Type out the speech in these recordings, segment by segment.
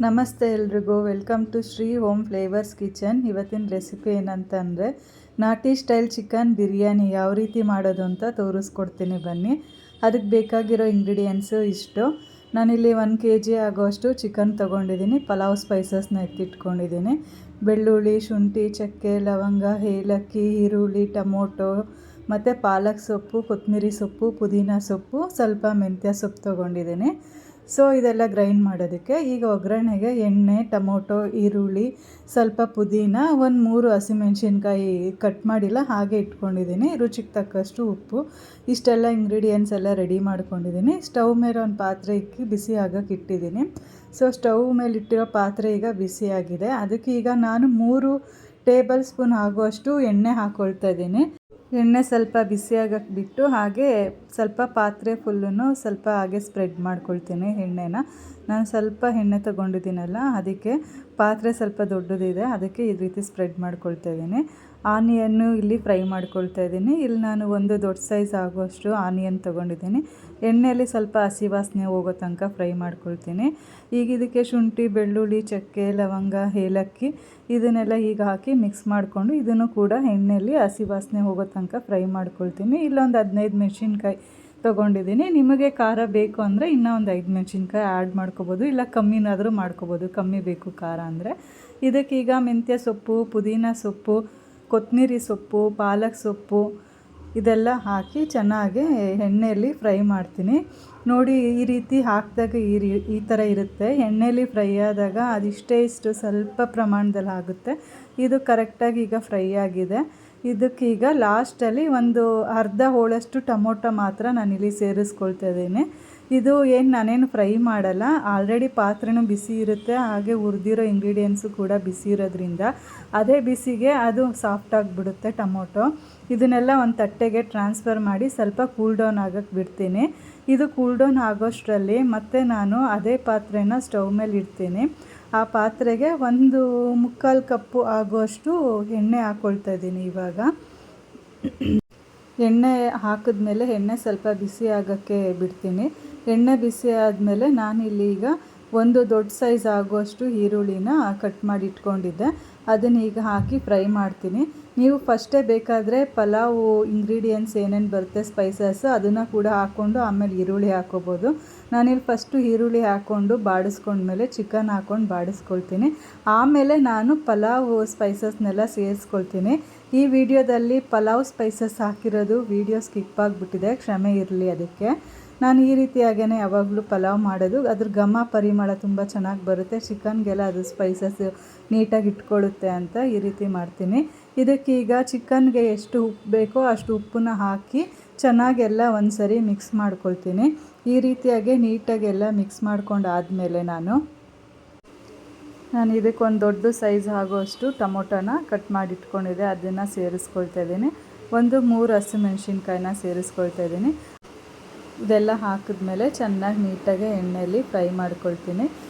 ನಮಸ್ತೆ ಎಲ್ರಿಗೂ, welcome to Shri home flavours kitchen. ಇವತ್ತಿನ ರೆಸಿಪಿ ಏನಂತಂದರೆ ನಾಟಿ ಸ್ಟೈಲ್ ಚಿಕನ್ ಬಿರಿಯಾನಿ ಯಾವ ರೀತಿ ಮಾಡೋದು ಅಂತ ತೋರಿಸ್ಕೊಡ್ತೀನಿ ಬನ್ನಿ. ಅದಕ್ಕೆ ಬೇಕಾಗಿರೋ ಇಂಗ್ರೀಡಿಯೆಂಟ್ಸು ಇಷ್ಟು. ನಾನಿಲ್ಲಿ 1 kg ಆಗೋಷ್ಟು ಚಿಕನ್ ತೊಗೊಂಡಿದ್ದೀನಿ. ಪಲಾವ್ ಸ್ಪೈಸಸ್ನ ಎತ್ತಿಟ್ಕೊಂಡಿದ್ದೀನಿ. ಬೆಳ್ಳುಳ್ಳಿ, ಶುಂಠಿ, ಚಕ್ಕೆ, ಲವಂಗ, ಏಲಕ್ಕಿ, ಈರುಳ್ಳಿ, ಟೊಮೊಟೊ ಮತ್ತು ಪಾಲಕ್ ಸೊಪ್ಪು, ಕೊತ್ತಂಬರಿ ಸೊಪ್ಪು, ಪುದೀನ ಸೊಪ್ಪು, ಸ್ವಲ್ಪ ಮೆಂತ್ಯ ಸೊಪ್ಪು ತೊಗೊಂಡಿದ್ದೀನಿ. ಸೊ ಇದೆಲ್ಲ ಗ್ರೈಂಡ್ ಮಾಡೋದಕ್ಕೆ ಈಗ ಒಗ್ಗರಣೆಗೆ ಎಣ್ಣೆ, ಟೊಮೊಟೊ, ಈರುಳ್ಳಿ, ಸ್ವಲ್ಪ ಪುದೀನ, ಒಂದು 3 ಹಸಿಮೆಣ್ಸಿನ್ಕಾಯಿ ಕಟ್ ಮಾಡಿಲ್ಲ ಹಾಗೆ ಇಟ್ಕೊಂಡಿದ್ದೀನಿ, ರುಚಿಗೆ ತಕ್ಕಷ್ಟು ಉಪ್ಪು, ಇಷ್ಟೆಲ್ಲ ಇಂಗ್ರೀಡಿಯೆಂಟ್ಸ್ ಎಲ್ಲ ರೆಡಿ ಮಾಡ್ಕೊಂಡಿದ್ದೀನಿ. ಸ್ಟವ್ ಮೇಲೆ ಒಂದು ಪಾತ್ರೆ ಇಕ್ಕಿ ಬಿಸಿ ಆಗೋಕ್ಕೆ ಇಟ್ಟಿದ್ದೀನಿ. ಸೊ ಸ್ಟವ್ ಮೇಲೆ ಇಟ್ಟಿರೋ ಪಾತ್ರೆ ಈಗ ಬಿಸಿಯಾಗಿದೆ. ಅದಕ್ಕೆ ಈಗ ನಾನು 3 ಟೇಬಲ್ ಸ್ಪೂನ್ ಆಗುವಷ್ಟು ಎಣ್ಣೆ ಹಾಕ್ಕೊಳ್ತಾ ಇದ್ದೀನಿ. ಎಣ್ಣೆ ಸ್ವಲ್ಪ ಬಿಸಿಯಾಗಕ್ಕೆ ಬಿಟ್ಟು ಹಾಗೆ ಸ್ವಲ್ಪ ಪಾತ್ರೆ ಫುಲ್ಲೂ ಸ್ವಲ್ಪ ಹಾಗೆ ಸ್ಪ್ರೆಡ್ ಮಾಡ್ಕೊಳ್ತೀನಿ ಎಣ್ಣೆನ. ನಾನು ಸ್ವಲ್ಪ ಎಣ್ಣೆ ತೊಗೊಂಡಿದ್ದೀನಲ್ಲ, ಅದಕ್ಕೆ ಪಾತ್ರೆ ಸ್ವಲ್ಪ ದೊಡ್ಡದಿದೆ, ಅದಕ್ಕೆ ಈ ರೀತಿ ಸ್ಪ್ರೆಡ್ ಮಾಡ್ಕೊಳ್ತಾ ಇದ್ದೀನಿ. ಆನಿಯನ್ನು ಇಲ್ಲಿ ಫ್ರೈ ಮಾಡ್ಕೊಳ್ತಾ ಇದ್ದೀನಿ. ಇಲ್ಲಿ ನಾನು ಒಂದು ದೊಡ್ಡ ಸೈಜ್ ಆಗುವಷ್ಟು ಆನಿಯನ್ ತೊಗೊಂಡಿದ್ದೀನಿ. ಎಣ್ಣೆಯಲ್ಲಿ ಸ್ವಲ್ಪ ಹಸಿ ವಾಸನೆ ಹೋಗೋ ತನಕ ಫ್ರೈ ಮಾಡ್ಕೊಳ್ತೀನಿ. ಈಗ ಇದಕ್ಕೆ ಶುಂಠಿ, ಬೆಳ್ಳುಳ್ಳಿ, ಚಕ್ಕೆ, ಲವಂಗ, ಏಲಕ್ಕಿ ಇದನ್ನೆಲ್ಲ ಈಗ ಹಾಕಿ ಮಿಕ್ಸ್ ಮಾಡಿಕೊಂಡು ಇದನ್ನು ಕೂಡ ಎಣ್ಣೆಯಲ್ಲಿ ಹಸಿ ವಾಸನೆ ಹೋಗೋ ತನಕ ಫ್ರೈ ಮಾಡ್ಕೊಳ್ತೀನಿ. ಇಲ್ಲೊಂದು 15 ಮೆಣಸಿನ್ಕಾಯಿ ತೊಗೊಂಡಿದ್ದೀನಿ. ನಿಮಗೆ ಖಾರ ಬೇಕು ಅಂದರೆ ಇನ್ನೂ ಒಂದು 5 ಮೆಣಸಿನ್ಕಾಯಿ ಆ್ಯಡ್ ಮಾಡ್ಕೋಬೋದು, ಇಲ್ಲ ಕಮ್ಮಿನಾದರೂ ಮಾಡ್ಕೋಬೋದು, ಕಮ್ಮಿ ಬೇಕು ಖಾರ ಅಂದರೆ. ಇದಕ್ಕೀಗ ಮೆಂತ್ಯ ಸೊಪ್ಪು, ಪುದೀನ ಸೊಪ್ಪು, ಕೊತ್ತಂಬರಿ ಸೊಪ್ಪು, ಪಾಲಕ್ ಸೊಪ್ಪು ಇದೆಲ್ಲ ಹಾಕಿ ಚೆನ್ನಾಗಿ ಎಣ್ಣೆಯಲ್ಲಿ ಫ್ರೈ ಮಾಡ್ತೀನಿ. ನೋಡಿ, ಈ ರೀತಿ ಹಾಕಿದಾಗ ಈ ಥರ ಇರುತ್ತೆ. ಎಣ್ಣೆಯಲ್ಲಿ ಫ್ರೈ ಆದಾಗ ಇಷ್ಟು ಸ್ವಲ್ಪ ಪ್ರಮಾಣದಲ್ಲಿ ಆಗುತ್ತೆ. ಇದು ಕರೆಕ್ಟಾಗಿ ಈಗ ಫ್ರೈ ಆಗಿದೆ. ಇದಕ್ಕೀಗ ಲಾಸ್ಟಲ್ಲಿ ಒಂದು ಅರ್ಧ ಹೋಳಷ್ಟು ಟೊಮೊಟೊ ಮಾತ್ರ ನಾನಿಲ್ಲಿ ಸೇರಿಸ್ಕೊಳ್ತಾ ಇದ್ದೀನಿ. ಇದು ನಾನೇನು ಫ್ರೈ ಮಾಡಲ್ಲ, ಆಲ್ರೆಡಿ ಪಾತ್ರೆನೂ ಬಿಸಿ ಇರುತ್ತೆ, ಹಾಗೆ ಹುರಿದಿರೋ ಇಂಗ್ರೀಡಿಯೆಂಟ್ಸು ಕೂಡ ಬಿಸಿ ಇರೋದ್ರಿಂದ ಅದೇ ಬಿಸಿಗೆ ಅದು ಸಾಫ್ಟ್ ಆಗಿಬಿಡುತ್ತೆ ಟೊಮೊಟೊ. ಇದನ್ನೆಲ್ಲ ಒಂದು ತಟ್ಟೆಗೆ ಟ್ರಾನ್ಸ್ಫರ್ ಮಾಡಿ ಸ್ವಲ್ಪ ಕೂಲ್ ಡೌನ್ ಆಗೋಕ್ಕೆ ಬಿಡ್ತೀನಿ. ಇದು ಕೂಲ್ ಡೌನ್ ಆಗೋಷ್ಟರಲ್ಲಿ ಮತ್ತೆ ನಾನು ಅದೇ ಪಾತ್ರೆನ ಸ್ಟವ್ ಮೇಲೆ ಇಡ್ತೀನಿ. ಆ ಪಾತ್ರೆಗೆ 1/4 ಕಪ್ಪು ಆಗುವಷ್ಟು ಎಣ್ಣೆ ಹಾಕ್ಕೊಳ್ತಾ ಇದ್ದೀನಿ. ಇವಾಗ ಎಣ್ಣೆ ಹಾಕಿದ್ಮೇಲೆ ಎಣ್ಣೆ ಸ್ವಲ್ಪ ಬಿಸಿ ಆಗೋಕ್ಕೆ ಬಿಡ್ತೀನಿ. ಎಣ್ಣೆ ಬಿಸಿ ಆದಮೇಲೆ ನಾನಿಲ್ಲಿ ಈಗ ಒಂದು ದೊಡ್ಡ ಸೈಜ್ ಆಗುವಷ್ಟು ಈರುಳ್ಳಿನ ಕಟ್ ಮಾಡಿ ಇಟ್ಕೊಂಡಿದ್ದೆ, ಅದನ್ನು ಈಗ ಹಾಕಿ ಫ್ರೈ ಮಾಡ್ತೀನಿ. ನೀವು ಫಸ್ಟೇ ಬೇಕಾದರೆ ಪಲಾವು ಇಂಗ್ರೀಡಿಯೆಂಟ್ಸ್ ಏನೇನು ಬರುತ್ತೆ ಸ್ಪೈಸಸ್ ಅದನ್ನು ಕೂಡ ಹಾಕ್ಕೊಂಡು ಆಮೇಲೆ ಈರುಳ್ಳಿ ಹಾಕ್ಕೋಬೋದು. ನಾನಿಲ್ಲಿ ಫಸ್ಟು ಈರುಳ್ಳಿ ಹಾಕ್ಕೊಂಡು ಬಾಡಿಸ್ಕೊಂಡ್ಮೇಲೆ ಚಿಕನ್ ಹಾಕ್ಕೊಂಡು ಬಾಡಿಸ್ಕೊಳ್ತೀನಿ. ಆಮೇಲೆ ನಾನು ಪಲಾವ್ ಸ್ಪೈಸಸ್ನೆಲ್ಲ ಸೇರಿಸ್ಕೊಳ್ತೀನಿ. ಈ ವಿಡಿಯೋದಲ್ಲಿ ಪಲಾವ್ ಸ್ಪೈಸಸ್ ಹಾಕಿರೋದು ವಿಡಿಯೋ ಸ್ಕಿಪ್ ಆಗಿಬಿಟ್ಟಿದೆ, ಕ್ಷಮೆ ಇರಲಿ ಅದಕ್ಕೆ. ನಾನು ಈ ರೀತಿಯಾಗೇ ಯಾವಾಗಲೂ ಪಲಾವ್ ಮಾಡೋದು, ಅದ್ರ ಘಮ ಪರಿಮಳ ತುಂಬ ಚೆನ್ನಾಗಿ ಬರುತ್ತೆ, ಚಿಕನ್ಗೆಲ್ಲ ಅದು ಸ್ಪೈಸಸ್ ನೀಟಾಗಿ ಇಟ್ಕೊಳ್ಳುತ್ತೆ ಅಂತ ಈ ರೀತಿ ಮಾಡ್ತೀನಿ. ಇದಕ್ಕೀಗ ಚಿಕನ್ಗೆ ಎಷ್ಟು ಉಪ್ಪು ಬೇಕೋ ಅಷ್ಟು ಉಪ್ಪನ್ನ ಹಾಕಿ ಚೆನ್ನಾಗೆಲ್ಲ ಒಂದು ಸರಿ ಮಿಕ್ಸ್ ಮಾಡ್ಕೊಳ್ತೀನಿ. ಈ ರೀತಿಯಾಗಿ ನೀಟಾಗೆಲ್ಲ ಮಿಕ್ಸ್ ಮಾಡ್ಕೊಂಡು ಆದಮೇಲೆ ನಾನು ಇದಕ್ಕೆ ಒಂದು ದೊಡ್ಡ ಸೈಜ್ ಆಗೋಷ್ಟು ಟೊಮೊಟೊನ ಕಟ್ ಮಾಡಿ ಇಟ್ಕೊಂಡಿದ್ದೆ, ಅದನ್ನು ಸೇರಿಸ್ಕೊಳ್ತಾ ಇದ್ದೀನಿ. 3 ಹಸಿಮೆಣ್ಸಿನ್ಕಾಯಿನ ಸೇರಿಸ್ಕೊಳ್ತಾ ಇದ್ದೀನಿ. ಇದೆಲ್ಲ ಹಾಕಿದ್ಮೇಲೆ ಚೆನ್ನಾಗಿ ನೀಟಾಗಿ ಎಣ್ಣೆಯಲ್ಲಿ ಫ್ರೈ ಮಾಡ್ಕೊಳ್ತೀನಿ.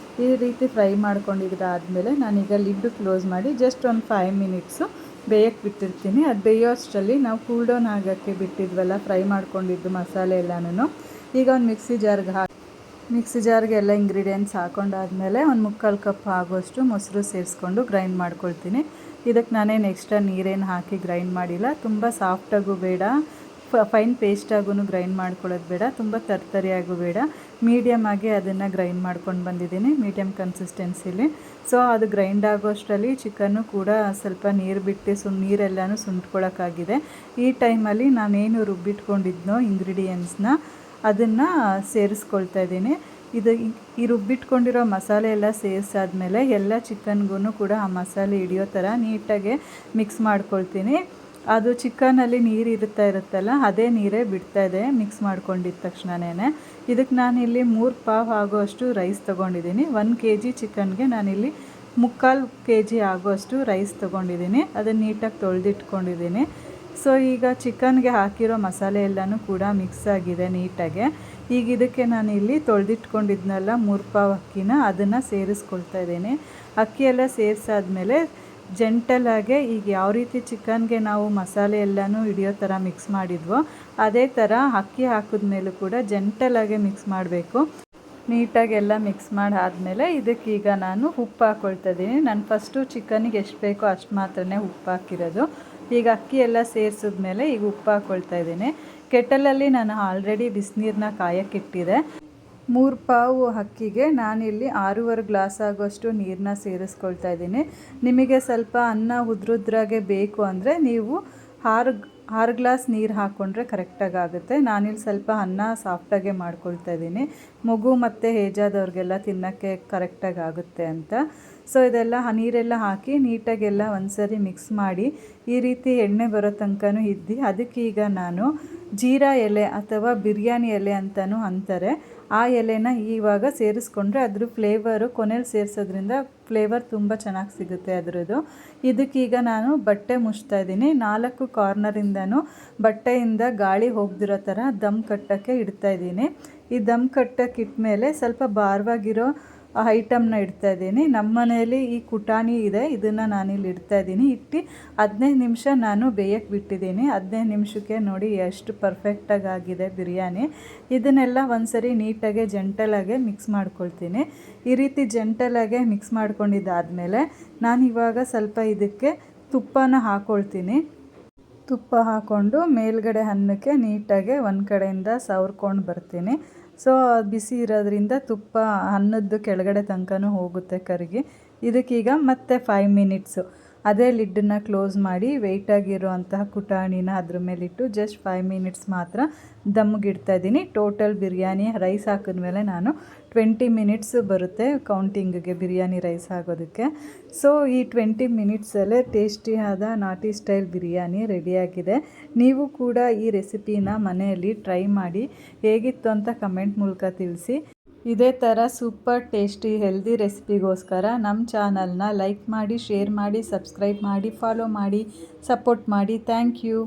ಈ ರೀತಿ ಫ್ರೈ ಮಾಡ್ಕೊಂಡಿದ್ದಾದಮೇಲೆ ನಾನೀಗ ಲಿಡ್ ಕ್ಲೋಸ್ ಮಾಡಿ ಜಸ್ಟ್ ಒಂದು 5 ಮಿನಿಟ್ಸು ಬೇಯಕ್ಕೆ ಬಿಟ್ಟಿರ್ತೀನಿ. ಅದು ಬೇಯೋಷ್ಟರಲ್ಲಿ ನಾವು ಕೂಲ್ ಡೌನ್ ಆಗೋಕ್ಕೆ ಬಿಟ್ಟಿದ್ವಲ್ಲ ಫ್ರೈ ಮಾಡ್ಕೊಂಡಿದ್ದು ಮಸಾಲೆ ಎಲ್ಲನೂ ಈಗ ಒಂದು ಮಿಕ್ಸಿ ಜಾರ್ಗೆ ಎಲ್ಲ ಇಂಗ್ರೀಡಿಯೆಂಟ್ಸ್ ಹಾಕೊಂಡಾದಮೇಲೆ ಒಂದು 3/4 ಕಪ್ ಆಗೋಷ್ಟು ಮೊಸರು ಸೇರಿಸ್ಕೊಂಡು ಗ್ರೈಂಡ್ ಮಾಡ್ಕೊಳ್ತೀನಿ. ಇದಕ್ಕೆ ನಾನೇನು ಎಕ್ಸ್ಟ್ರಾ ನೀರೇನು ಹಾಕಿ ಗ್ರೈಂಡ್ ಮಾಡಿಲ್ಲ. ತುಂಬ ಸಾಫ್ಟಾಗೂ ಬೇಡ, ಫೈನ್ ಪೇಸ್ಟಾಗೂ ಗ್ರೈಂಡ್ ಮಾಡ್ಕೊಳ್ಳೋದು ಬೇಡ, ತುಂಬ ತರ್ತರಿಯಾಗೂ ಬೇಡ, ಮೀಡಿಯಮ್ ಆಗಿ ಅದನ್ನು ಗ್ರೈಂಡ್ ಮಾಡ್ಕೊಂಡು ಬಂದಿದ್ದೀನಿ, ಮೀಡಿಯಮ್ ಕನ್ಸಿಸ್ಟೆನ್ಸಿಲಿ. ಸೊ ಅದು ಗ್ರೈಂಡ್ ಆಗೋಷ್ಟರಲ್ಲಿ ಚಿಕನ್ನು ಕೂಡ ಸ್ವಲ್ಪ ನೀರು ಬಿಟ್ಟು ನೀರೆಲ್ಲನೂ ಸುಂಟ್ಕೊಳ್ಳೋಕ್ಕಾಗಿದೆ. ಈ ಟೈಮಲ್ಲಿ ನಾನೇನು ರುಬ್ಬಿಟ್ಕೊಂಡಿದ್ನೋ ಇಂಗ್ರೀಡಿಯೆಂಟ್ಸ್ನ ಅದನ್ನು ಸೇರಿಸ್ಕೊಳ್ತಾ ಇದ್ದೀನಿ. ಈ ರುಬ್ಬಿಟ್ಕೊಂಡಿರೋ ಮಸಾಲೆ ಎಲ್ಲ ಸೇರಿಸಾದ್ಮೇಲೆ ಎಲ್ಲ ಚಿಕನ್ಗೂ ಕೂಡ ಆ ಮಸಾಲೆ ಹಿಡಿಯೋ ಥರ ನೀಟಾಗೆ ಮಿಕ್ಸ್ ಮಾಡ್ಕೊಳ್ತೀನಿ. ಅದು ಚಿಕನಲ್ಲಿ ನೀರು ಇರುತ್ತಲ್ಲ, ಅದೇ ನೀರೇ ಬಿಡ್ತಾಯಿದೆ ಮಿಕ್ಸ್ ಮಾಡ್ಕೊಂಡಿದ್ದ ತಕ್ಷಣವೇ. ಇದಕ್ಕೆ ನಾನಿಲ್ಲಿ 3 ಪಾವ್ ಆಗೋಷ್ಟು ರೈಸ್ ತೊಗೊಂಡಿದ್ದೀನಿ. 1 kg ಚಿಕನ್ಗೆ ನಾನಿಲ್ಲಿ 3/4 kg ಆಗೋಷ್ಟು ರೈಸ್ ತೊಗೊಂಡಿದ್ದೀನಿ. ಅದನ್ನು ನೀಟಾಗಿ ತೊಳೆದಿಟ್ಕೊಂಡಿದ್ದೀನಿ. ಸೊ ಈಗ ಚಿಕನ್ಗೆ ಹಾಕಿರೋ ಮಸಾಲೆ ಎಲ್ಲನೂ ಕೂಡ ಮಿಕ್ಸ್ ಆಗಿದೆ ನೀಟಾಗೆ. ಈಗ ಇದಕ್ಕೆ ನಾನಿಲ್ಲಿ ತೊಳೆದಿಟ್ಕೊಂಡಿದ್ನಲ್ಲ 3 ಪಾವ್ ಅಕ್ಕಿನ ಅದನ್ನು ಸೇರಿಸ್ಕೊಳ್ತಾ ಇದ್ದೀನಿ. ಅಕ್ಕಿ ಎಲ್ಲ ಸೇರಿಸಾದ್ಮೇಲೆ ಜೆಂಟಲಾಗೆ ಈಗ ಯಾವ ರೀತಿ ಚಿಕನ್ಗೆ ನಾವು ಮಸಾಲೆ ಎಲ್ಲನೂ ಹಿಡಿಯೋ ಥರ ಮಿಕ್ಸ್ ಮಾಡಿದ್ವೋ ಅದೇ ಥರ ಅಕ್ಕಿ ಹಾಕಿದ್ಮೇಲೂ ಕೂಡ ಜೆಂಟಲಾಗೆ ಮಿಕ್ಸ್ ಮಾಡಬೇಕು. ನೀಟಾಗೆಲ್ಲ ಮಿಕ್ಸ್ ಮಾಡಿ ಆದಮೇಲೆ ಇದಕ್ಕೀಗ ನಾನು ಉಪ್ಪು ಹಾಕ್ಕೊಳ್ತಾ ಇದ್ದೀನಿ. ನಾನು ಫಸ್ಟು ಚಿಕನ್ನಿಗೆ ಎಷ್ಟು ಬೇಕೋ ಅಷ್ಟು ಮಾತ್ರನೇ ಉಪ್ಪು ಹಾಕಿರೋದು. ಈಗ ಅಕ್ಕಿ ಎಲ್ಲ ಸೇರಿಸಿದ್ಮೇಲೆ ಈಗ ಉಪ್ಪು ಹಾಕ್ಕೊಳ್ತಾ ಇದ್ದೀನಿ. ಕೆಟಲಲ್ಲಿ ನಾನು ಆಲ್ರೆಡಿ ಬಿಸಿನೀರನ್ನ ಕಾಯಕ್ಕಿಟ್ಟಿದೆ. 3 ಪಾವು ಅಕ್ಕಿಗೆ ನಾನಿಲ್ಲಿ 6.5 ಗ್ಲಾಸ್ ಆಗೋಷ್ಟು ನೀರನ್ನ ಸೇರಿಸ್ಕೊಳ್ತಾ ಇದ್ದೀನಿ. ನಿಮಗೆ ಸ್ವಲ್ಪ ಅನ್ನ ಉದ್ರುದ್ರಾಗೆ ಬೇಕು ಅಂದರೆ ನೀವು 6 ಗ್ಲಾಸ್ ನೀರು ಹಾಕ್ಕೊಂಡ್ರೆ ಕರೆಕ್ಟಾಗಿ ಆಗುತ್ತೆ. ನಾನಿಲ್ಲಿ ಸ್ವಲ್ಪ ಅನ್ನ ಸಾಫ್ಟಾಗೆ ಮಾಡ್ಕೊಳ್ತಾ ಇದ್ದೀನಿ. ಮಗು ಮತ್ತು ಏಜಾದವ್ರಿಗೆಲ್ಲ ತಿನ್ನೋಕ್ಕೆ ಕರೆಕ್ಟಾಗಿ ಆಗುತ್ತೆ ಅಂತ. ಸೊ ಇದೆಲ್ಲ ನೀರೆಲ್ಲ ಹಾಕಿ ನೀಟಾಗೆಲ್ಲ ಒಂದ್ಸರಿ ಮಿಕ್ಸ್ ಮಾಡಿ ಈ ರೀತಿ ಎಣ್ಣೆ ಬರೋ ತನಕನೂ ಇದ್ದು ಅದಕ್ಕೀಗ ನಾನು ಜೀರಾ ಎಲೆ ಅಥವಾ ಬಿರಿಯಾನಿ ಎಲೆ ಅಂತಲೂ ಅಂತಾರೆ, ಆ ಎಲೆನ ಇವಾಗ ಸೇರಿಸ್ಕೊಂಡ್ರೆ ಅದ್ರ ಫ್ಲೇವರು ಕೊನೆಯಲ್ಲಿ ಸೇರಿಸೋದ್ರಿಂದ ಫ್ಲೇವರ್ ತುಂಬ ಚೆನ್ನಾಗಿ ಸಿಗುತ್ತೆ ಅದರದ್ದು. ಇದಕ್ಕೀಗ ನಾನು ಬಟ್ಟೆ ಮುಚ್ತಾ ಇದ್ದೀನಿ. 4 ಕಾರ್ನರಿಂದನೂ ಬಟ್ಟೆಯಿಂದ ಗಾಳಿ ಹೋಗ್ದಿರೋ ಥರ ದಮ್ ಕಟ್ಟೋಕ್ಕೆ ಇಡ್ತಾಯಿದ್ದೀನಿ. ಈ ದಮ್ ಕಟ್ಟೋಕ್ಕೆ ಇಟ್ಮೇಲೆ ಸ್ವಲ್ಪ ಭಾರವಾಗಿರೋ ಐಟಮ್ನ ಇಡ್ತಾಯಿದ್ದೀನಿ. ನಮ್ಮ ಮನೆಯಲ್ಲಿ ಈ ಕುಟಾಣಿ ಇದೆ, ಇದನ್ನು ನಾನಿಲ್ಲಿ ಇಡ್ತಾಯಿದ್ದೀನಿ. ಇಟ್ಟು 15 ನಿಮಿಷ ನಾನು ಬೇಯಕ್ಕೆ ಬಿಟ್ಟಿದ್ದೀನಿ. 15 ನಿಮಿಷಕ್ಕೆ ನೋಡಿ ಎಷ್ಟು ಪರ್ಫೆಕ್ಟಾಗಿ ಆಗಿದೆ ಬಿರಿಯಾನಿ. ಇದನ್ನೆಲ್ಲ ಒಂದ್ಸರಿ ನೀಟಾಗೆ ಜೆಂಟಲಾಗೆ ಮಿಕ್ಸ್ ಮಾಡ್ಕೊಳ್ತೀನಿ. ಈ ರೀತಿ ಜೆಂಟಲಾಗೆ ಮಿಕ್ಸ್ ಮಾಡ್ಕೊಂಡಿದ್ದಾದಮೇಲೆ ನಾನಿವಾಗ ಸ್ವಲ್ಪ ಇದಕ್ಕೆ ತುಪ್ಪನ ಹಾಕ್ಕೊಳ್ತೀನಿ. ತುಪ್ಪ ಹಾಕ್ಕೊಂಡು ಮೇಲ್ಗಡೆ ಅನ್ನಕ್ಕೆ ನೀಟಾಗೆ ಒಂದು ಕಡೆಯಿಂದ ಸವರ್ಕೊಂಡು ಬರ್ತೀನಿ. ಸೊ ಬಿಸಿ ಇರೋದ್ರಿಂದ ತುಪ್ಪ ಅನ್ನದ್ದು ಕೆಳಗಡೆ ತನಕನೂ ಹೋಗುತ್ತೆ ಕರಗಿ. ಇದಕ್ಕೀಗ ಮತ್ತೆ 5 ಮಿನಿಟ್ಸು ಅದೇ ಲಿಡ್ಡನ್ನು ಕ್ಲೋಸ್ ಮಾಡಿ ವೆಯ್ಟಾಗಿರೋ ಅಂತಹ ಕುಟಾಣಿನ ಅದ್ರ ಮೇಲಿಟ್ಟು ಜಸ್ಟ್ 5 ಮಿನಿಟ್ಸ್ ಮಾತ್ರ ದಮ್ಗಿಡ್ತಾಯಿದ್ದೀನಿ. ಟೋಟಲ್ ಬಿರಿಯಾನಿ ರೈಸ್ ಹಾಕಿದ್ಮೇಲೆ ನಾನು 20 ಮಿನಿಟ್ಸ್ ಬರುತ್ತೆ ಕೌಂಟಿಂಗಿಗೆ ಬಿರಿಯಾನಿ ರೈಸ್ ಆಗೋದಕ್ಕೆ. ಸೊ ಈ 20 ಮಿನಿಟ್ಸಲ್ಲೇ ಟೇಸ್ಟಿಯಾದ ನಾಟಿ ಸ್ಟೈಲ್ ಬಿರಿಯಾನಿ ರೆಡಿಯಾಗಿದೆ. ನೀವು ಕೂಡ ಈ ರೆಸಿಪಿನ ಮನೆಯಲ್ಲಿ ಟ್ರೈ ಮಾಡಿ ಹೇಗಿತ್ತು ಅಂತ ಕಮೆಂಟ್ ಮೂಲಕ ತಿಳಿಸಿ. ಇದೇ ಥರ ಸೂಪರ್ ಟೇಸ್ಟಿ ಹೆಲ್ದಿ ರೆಸಿಪಿಗೋಸ್ಕರ ನಮ್ಮ ಚಾನಲ್ನ ಲೈಕ್ ಮಾಡಿ, ಶೇರ್ ಮಾಡಿ, ಸಬ್ಸ್ಕ್ರೈಬ್ ಮಾಡಿ, ಫಾಲೋ ಮಾಡಿ, ಸಪೋರ್ಟ್ ಮಾಡಿ. Thank you.